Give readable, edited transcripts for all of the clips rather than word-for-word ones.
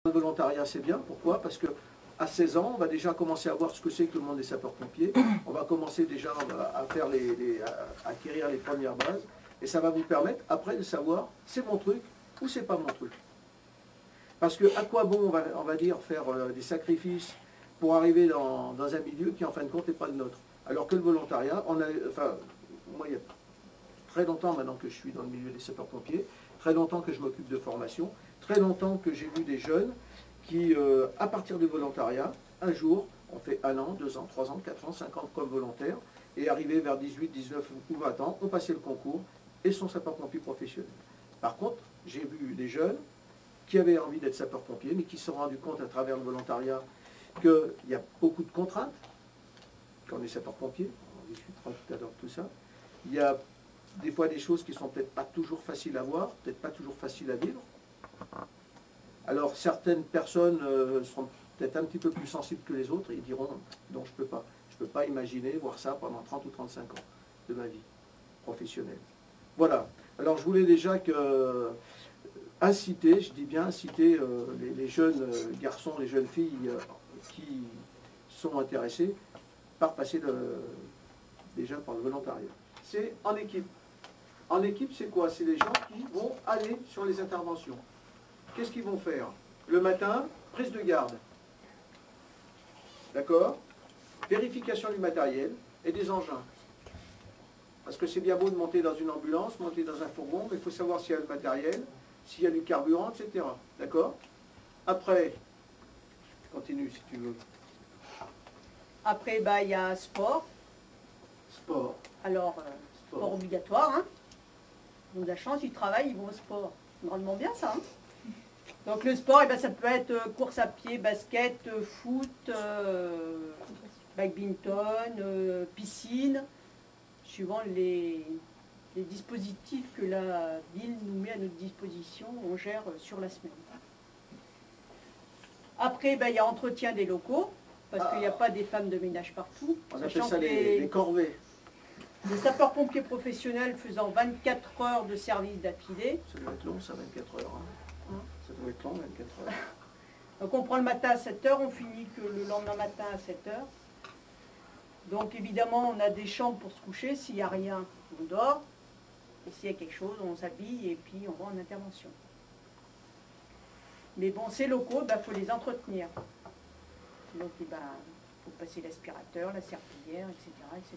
Le volontariat, c'est bien. Pourquoi? Parce que à 16 ans, on va déjà commencer à voir ce que c'est que le monde des sapeurs-pompiers. On va commencer déjà à faire à acquérir les premières bases. Et ça va vous permettre, après, de savoir c'est mon truc ou c'est pas mon truc. Parce que à quoi bon, on va dire, faire des sacrifices pour arriver dans un milieu qui, en fin de compte, n'est pas le nôtre. Alors que le volontariat, moi, il y a très longtemps maintenant que je suis dans le milieu des sapeurs-pompiers, très longtemps que je m'occupe de formation, très longtemps que j'ai vu des jeunes qui, à partir du volontariat, un jour, on fait 1 an, 2 ans, 3 ans, 4 ans, 5 ans comme volontaire, et arrivé vers 18, 19 ou 20 ans, ont passé le concours et sont sapeurs-pompiers professionnels. Par contre, j'ai vu des jeunes qui avaient envie d'être sapeurs-pompiers, mais qui se sont rendus compte à travers le volontariat qu'il y a beaucoup de contraintes quand on est sapeur-pompier, on discutera tout à l'heure de tout ça. Il y a des fois des choses qui sont peut-être pas toujours faciles à voir, peut-être pas toujours faciles à vivre. Alors certaines personnes seront peut-être un petit peu plus sensibles que les autres et ils diront non, je ne peux pas imaginer voir ça pendant 30 ou 35 ans de ma vie professionnelle. Voilà, alors je voulais déjà inciter, je dis bien inciter les jeunes garçons, les jeunes filles qui sont intéressés par passer déjà par le volontariat. C'est en équipe. En équipe, c'est quoi? C'est les gens qui vont aller sur les interventions. Qu'est-ce qu'ils vont faire? Le matin, prise de garde. D'accord? Vérification du matériel et des engins. Parce que c'est bien beau de monter dans une ambulance, monter dans un fourgon, mais il faut savoir s'il y a le matériel, s'il y a du carburant, etc. D'accord? Après, continue si tu veux. Après, il y a sport. Sport. Alors, sport obligatoire. Hein. Ils ont de la chance, ils travaillent, ils vont au sport. Grandement bien ça. Hein. Donc le sport, ça peut être course à pied, basket, foot, badminton, piscine, suivant les dispositifs que la ville nous met à notre disposition, on gère sur la semaine. Après, il y a entretien des locaux, parce qu'il n'y a pas des femmes de ménage partout. On appelle ça les corvées. Les sapeurs-pompiers professionnels faisant 24 heures de service d'affilée. Ça doit être long, ça, 24 heures. Hein. Ça doit être long, 24 heures. Donc on prend le matin à 7 heures, on finit que le lendemain matin à 7 heures. Donc évidemment, on a des chambres pour se coucher. S'il n'y a rien, on dort. Et s'il y a quelque chose, on s'habille et puis on va en intervention. Mais bon, ces locaux, faut les entretenir. Donc il faut passer l'aspirateur, la serpillière, etc., etc.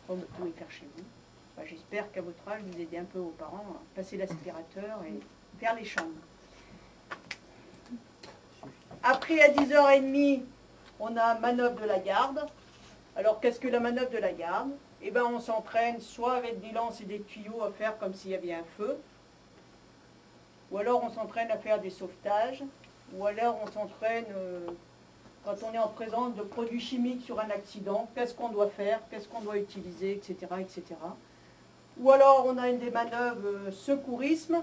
Comme vous pouvez faire chez vous. J'espère qu'à votre âge, vous aidez un peu vos parents à passer l'aspirateur et faire les chambres. Après, à 10h30, on a manœuvre de la garde. Alors, qu'est-ce que la manœuvre de la garde? On s'entraîne soit avec des lances et des tuyaux à faire comme s'il y avait un feu, ou alors on s'entraîne à faire des sauvetages, ou alors on s'entraîne quand on est en présence de produits chimiques sur un accident, qu'est-ce qu'on doit faire, qu'est-ce qu'on doit utiliser, etc., etc. Ou alors on a des manœuvres secourisme,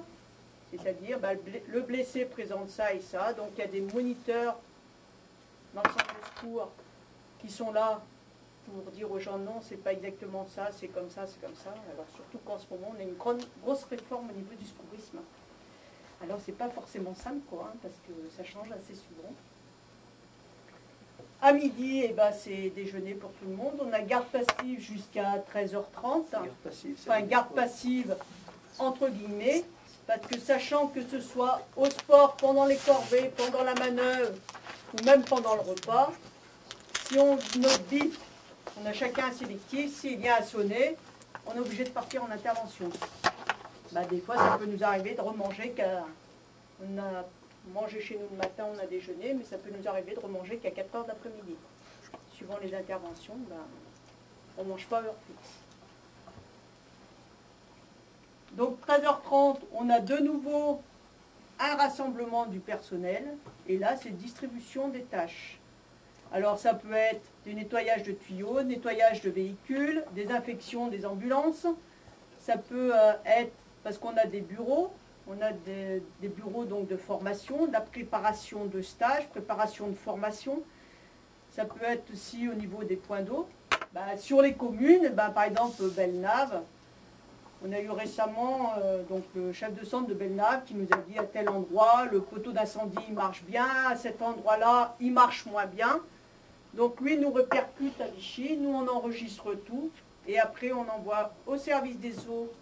c'est-à-dire le blessé présente ça et ça, donc il y a des moniteurs dans le centre de secours qui sont là pour dire aux gens non, c'est pas exactement ça, c'est comme ça, c'est comme ça. Alors surtout qu'en ce moment, on a une grosse réforme au niveau du secourisme. Alors c'est pas forcément simple, quoi, parce que ça change assez souvent. À midi, c'est déjeuner pour tout le monde. On a garde passive jusqu'à 13h30. Garde passive entre guillemets, parce que sachant que ce soit au sport, pendant les corvées, pendant la manœuvre, ou même pendant le repas, si on notre bip, on a chacun un sélectif, s'il vient à sonner, on est obligé de partir en intervention. Des fois, ça peut nous arriver de remanger on a mangé chez nous le matin, on a déjeuné, mais ça peut nous arriver de remanger qu'à 4 heures d'après-midi. Suivant les interventions, on ne mange pas à heure fixe. Donc 13h30, on a de nouveau un rassemblement du personnel, et là c'est distribution des tâches. Alors ça peut être du nettoyage de tuyaux, nettoyage de véhicules, désinfection des ambulances, ça peut être, parce qu'on a des bureaux, on a des bureaux donc de formation, de la préparation de stage, préparation de formation. Ça peut être aussi au niveau des points d'eau. Sur les communes, par exemple Bellenave, On a eu récemment donc, le chef de centre de Belnave qui nous a dit à tel endroit, le poteau d'incendie il marche bien, à cet endroit-là, il marche moins bien. Donc lui nous répercute à Vichy, nous on enregistre tout, et après on envoie au service des eaux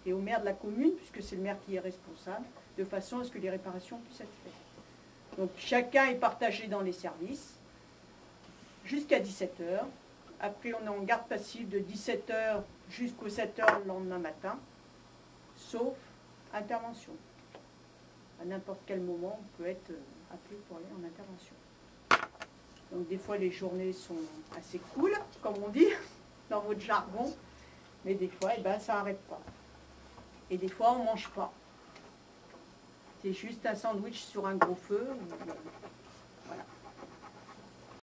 et au maire de la commune, puisque c'est le maire qui est responsable, de façon à ce que les réparations puissent être faites. Donc chacun est partagé dans les services, jusqu'à 17 h. Après on est en garde passive de 17 h jusqu'aux 7 h le lendemain matin, sauf intervention. À n'importe quel moment, on peut être appelé pour aller en intervention. Donc des fois, les journées sont assez cool, comme on dit, dans votre jargon, mais des fois, eh ben, ça n'arrête pas. Et des fois, on ne mange pas. C'est juste un sandwich sur un gros feu.